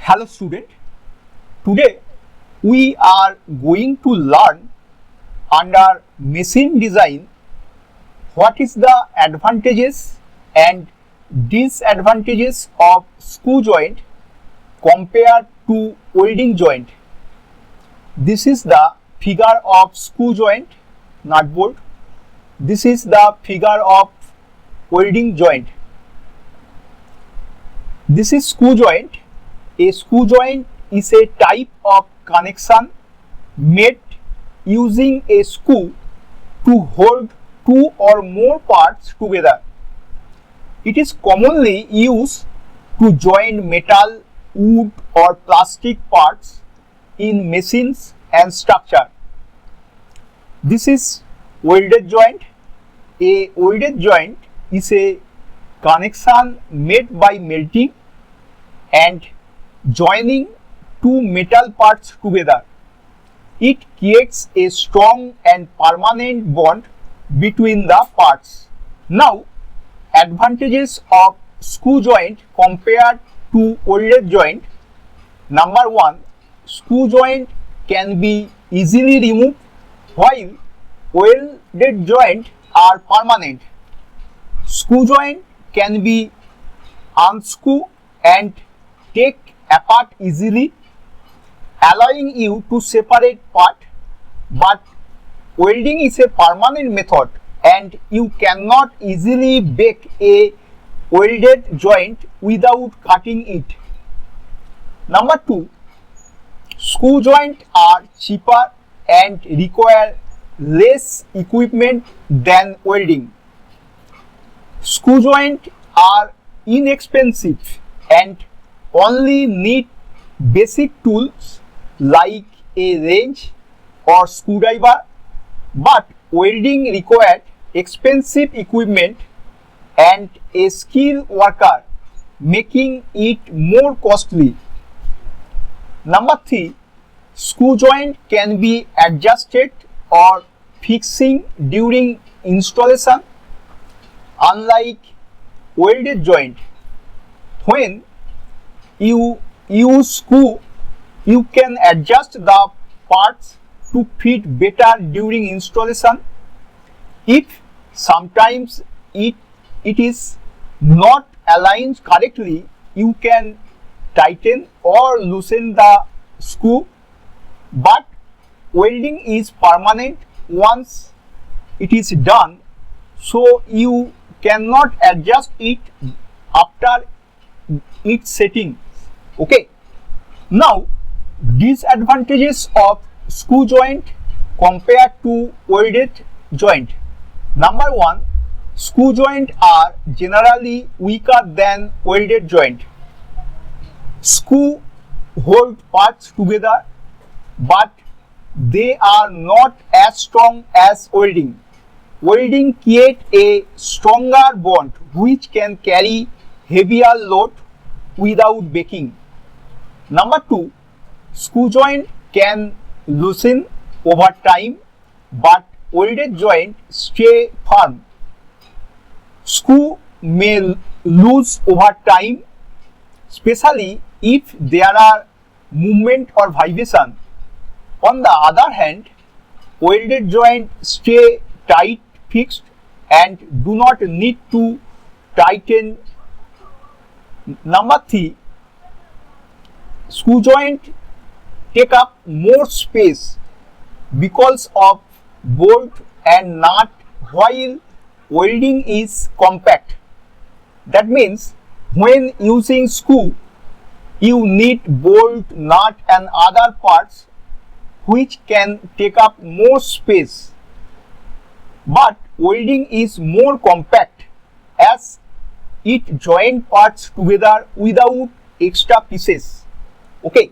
Hello student, today we are going to learn under machine design what is the advantages and disadvantages of screw joint compared to welding joint. This is the figure of screw joint nut bolt. This is the figure of welding joint. This is screw joint. A screw joint is a type of connection made using a screw to hold two or more parts together. It is commonly used to join metal, wood or plastic parts in machines and structure. This is welded joint. A welded joint is a connection made by melting and joining two metal parts together. It creates a strong and permanent bond between the parts. Now, advantages of screw joint compared to welded joint. Number one, screw joint can be easily removed while welded joint are permanent. Screw joint can be unscrewed and take apart easily, allowing you to separate part, but welding is a permanent method and you cannot easily break a welded joint without cutting it. Number two, screw joints are cheaper and require less equipment than welding. Screw joints are inexpensive and only need basic tools like a wrench or screwdriver, but welding required expensive equipment and a skilled worker, making it more costly. Number three, screw joint can be adjusted or fixing during installation, unlike welded joint. When you use screw, you can adjust the parts to fit better during installation. If sometimes it is not aligned correctly, you can tighten or loosen the screw, but welding is permanent once it is done, so you cannot adjust it after its setting. Okay. Now, disadvantages of screw joint compared to welded joint. Number one, screw joint are generally weaker than welded joint. Screw hold parts together, but they are not as strong as welding. Welding creates a stronger bond which can carry heavier load without breaking. Number two, screw joint can loosen over time, but welded joint stay firm. Screw may lose over time, especially if there are movement or vibration. On the other hand, welded joint stay tight, fixed, and do not need to tighten. Number three, screw joint take up more space because of bolt and nut, while welding is compact. That means when using screw, you need bolt, nut and other parts which can take up more space. But welding is more compact as it joins parts together without extra pieces. Okay.